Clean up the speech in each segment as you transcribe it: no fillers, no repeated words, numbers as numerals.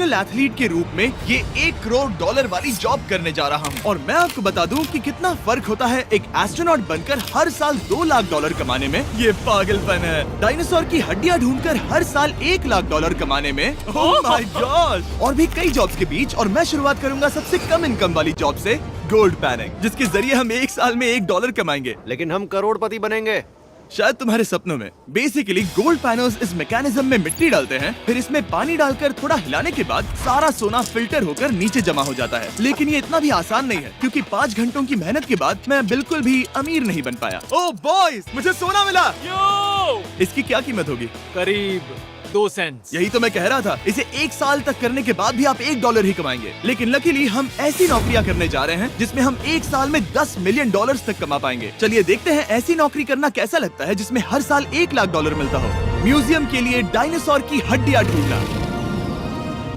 Professional athlete के रूप में ये $1 करोड़ वाली जॉब करने जा रहा हूँ। और मैं आपको बता दूं कि कितना फर्क होता है एक एस्ट्रोनॉट बनकर हर साल $2 लाख कमाने में। ये पागलपन है। डायनासोर की हड्डियाँ ढूंढकर हर साल $1 लाख कमाने में। Oh my God. और भी कई जॉब्स के बीच, और मैं शुरुआत करूंगा सबसे कम इनकम वाली जॉब से, गोल्ड पैनिंग, जिसके जरिए हम एक साल में $1 कमाएंगे। लेकिन हम करोड़पति बनेंगे शायद तुम्हारे सपनों में। बेसिकली गोल्ड पैनर्स इस मैकेनिज्म में मिट्टी डालते हैं, फिर इसमें पानी डालकर थोड़ा हिलाने के बाद सारा सोना फिल्टर होकर नीचे जमा हो जाता है। लेकिन ये इतना भी आसान नहीं है, क्योंकि 5 घंटों की मेहनत के बाद मैं बिल्कुल भी अमीर नहीं बन पाया। ओह बॉयज, मुझे सोना मिला। इसकी क्या कीमत होगी? करीब 2 सेंट्स। यही तो मैं कह रहा था। इसे 1 साल तक करने के बाद भी आप $1 ही कमाएंगे। लेकिन लकीली हम ऐसी नौकरियां करने जा रहे हैं जिसमें हम 1 साल में $10 मिलियन तक कमा पाएंगे। चलिए देखते हैं ऐसी नौकरी करना कैसा लगता है जिसमें हर साल $1 लाख मिलता हो। म्यूजियम के लिए डायनासोर की हड्डियां ढूंढना।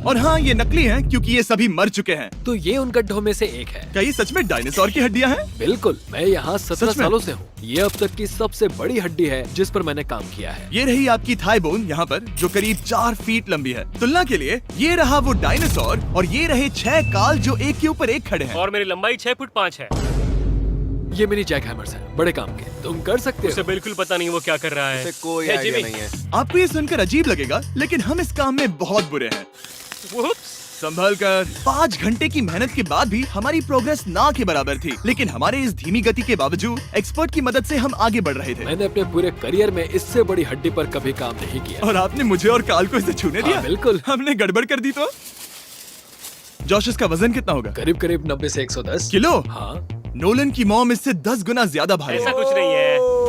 और हाँ, ये नकली हैं क्योंकि ये सभी मर चुके हैं। तो ये उन गड्ढों में से एक है। क्या ये सच में डायनासोर की हड्डियां हैं? बिल्कुल, मैं यहाँ 17 सच में? सालों से हूँ। ये अब तक की सबसे बड़ी हड्डी है जिस पर मैंने काम किया है। ये रही आपकी थाई बोन यहाँ पर, जो करीब 4 फीट लंबी है। तुलना के लिए ये रहा वो डायनासोर, और ये रहे 6 काल जो एक के ऊपर एक खड़े हैं। और मेरी लंबाई 6 फुट 5 है। ये मेरी जैक हैमर्स है, बड़े काम के। तुम कर सकते उसे हो। बिल्कुल पता नहीं वो क्या कर रहा है। इसे कोई है, आइडिया जिमी। नहीं है। आपको ये सुनकर अजीब लगेगा, लेकिन हम इस काम में बहुत बुरे हैं। Whoops! संभल कर। 5 घंटे की मेहनत के बाद भी हमारी प्रोग्रेस ना के बराबर थी। लेकिन हमारे इस धीमी गति के बावजूद एक्सपर्ट की मदद से हम आगे बढ़ रहे थे। मैंने अपने पूरे करियर में इससे बड़ी हड्डी पर कभी काम नहीं किया। और आपने मुझे और काल को इसे छूने दिया? हाँ, बिल्कुल। हमने गड़बड़ कर दी तो? जोश, इसका वजन कितना होगा? करीब करीब 90 से 110 किलो? हाँ। नोलन की मॉम इससे 10 गुना ज्यादा भारी ऐसा है। कुछ नहीं है।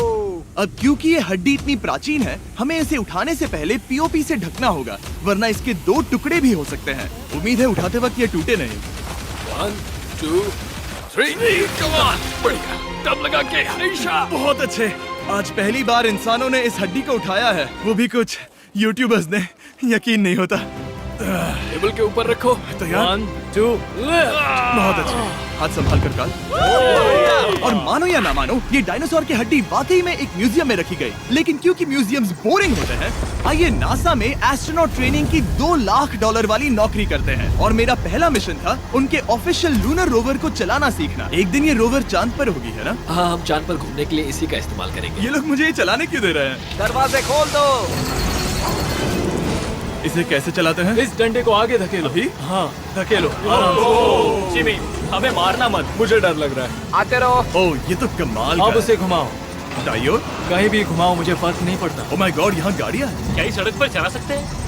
अब क्योंकि ये हड्डी इतनी प्राचीन है, हमें इसे उठाने से पहले पीओपी से ढकना होगा, वरना इसके 2 टुकड़े भी हो सकते हैं। उम्मीद है उठाते वक्त ये टूटे नहीं। 1 2 3 कम ऑन। बढ़िया, दम लगा के हमेशा। बहुत अच्छे। आज पहली बार इंसानों ने इस हड्डी को उठाया है, वो भी कुछ यूट्यूबर्स ने। यकीन नहीं होता। टेबल के ऊपर रखो। तैयार? 1 2 बहुत अच्छे। हाथ संभाल कर काल। और मानो या ना मानो, ये डायनासोर की हड्डी वाकई में एक म्यूजियम में रखी गई। लेकिन क्योंकि म्यूजियम्स बोरिंग होते हैं, आइए नासा में एस्ट्रोनॉट ट्रेनिंग की $2 लाख वाली नौकरी करते हैं। और मेरा पहला मिशन था उनके ऑफिशियल लूनर रोवर को चलाना सीखना। एक दिन ये रोवर चांद पर होगी, है ना? हाँ, हम चांद पर घूमने के लिए इसी का इस्तेमाल करेंगे। ये लोग मुझे ये चलाने क्यों दे रहे हैं? दरवाजे खोल दो। इसे कैसे चलाते हैं? इस डंडे को आगे धकेलो। अभी? हाँ, धकेलो। जिमी, हमें मारना मत। मुझे डर लग रहा है। आते रहो। ओह, ये तो कमाल अब का उसे घुमाओ। है। दाईं ओर? कहीं भी घुमाओ, मुझे फर्क नहीं पड़ता। ओह माय गॉड, यहाँ गाड़ियाँ हैं। क्या इस सड़क पर चला सकते हैं?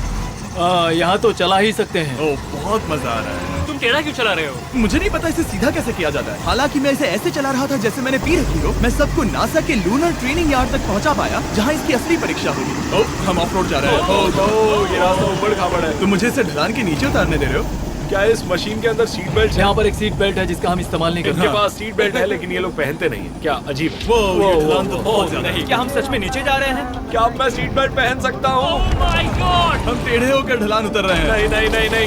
यहाँ तो चला ही सकते हैं। ओह, बहुत मजा आ रहा है। तुम टेढ़ा क्यों चला रहे हो? मुझे नहीं पता इसे सीधा कैसे किया जाता है। हालांकि मैं इसे ऐसे चला रहा था जैसे मैंने पी रखी हो। मैं सबको नासा के लूनर ट्रेनिंग यार्ड तक पहुंचा पाया, जहां इसकी असली परीक्षा होगी। ओह, हम ऑफ रोड जा रहे हैं। ओह, ये रास्ता ऊबड़ खाबड़ है। तो मुझे इसे ढलान के नीचे उतारने दे रहे हो? क्या इस मशीन के अंदर सीट बेल्ट है? यहाँ पर एक सीट बेल्ट है जिसका हम इस्तेमाल नहीं करते। इनके पास सीट बेल्ट है लेकिन ये लोग पहनते नहीं है। क्या अजीब है। वो ये ढलान तो बहुत ज्यादा है। क्या हम सच में नीचे जा रहे हैं? क्या अब मैं सीट बेल्ट पहन सकता हूँ? Oh my God! हम टेढ़े होकर ढलान उतर रहे हैं। नहीं नहीं नहीं नहीं।